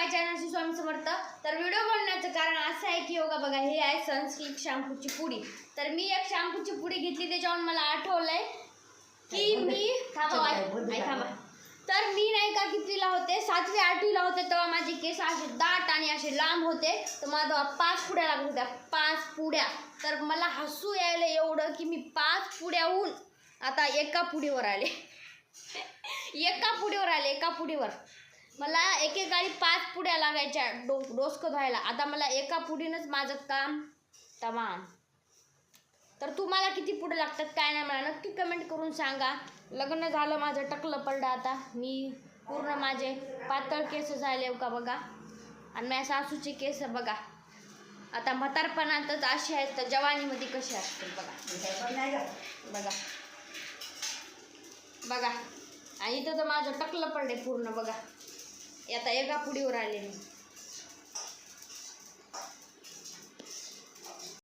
माय चॅनलशी स्वामी समर्थ. तर व्हिडिओ बनवण्याचं कारण असं आहे की बघा हे आहे सनसिल्क शॅम्पूची पुडी. तर मी एक शॅम्पूची पुडी घेतली, त्याच्यावर मला आठवलंय की मी थांबा. तर मी नाही का कितवीला होते, 7वी 8वीला होते, तेव्हा माझे केस असे दाट आणि असे लांब होते. तर मला 5 पुड्या लागत होत्या, 5 पुड्या. तर मला हसू यायला एवढं की मी 5 पुड्याहून आता एका पुडीवर आले. एका पुडीवर मला एकेकाळी 5 पुड्या लागायच्या डोसकं धुवायला. आता मला एका पुडीनंच माझं काम तमाम. तर तुम्हाला किती पुढे लागतात काय नाही मला नक्की कमेंट करून सांगा. लग्न झालं, माझं टकलं पडलं, आता मी पूर्ण माझे पातळ केस झाले का बघा. आणि माझ्या सासूचे केस बघा आता म्हातारपणातच असे आहेत, तर जवानीमध्ये कसे असतील बघा. बघा बघा आणि इथं तर माझं टकलं पडले पूर्ण बघा. आता एका पुडीवर आले मी.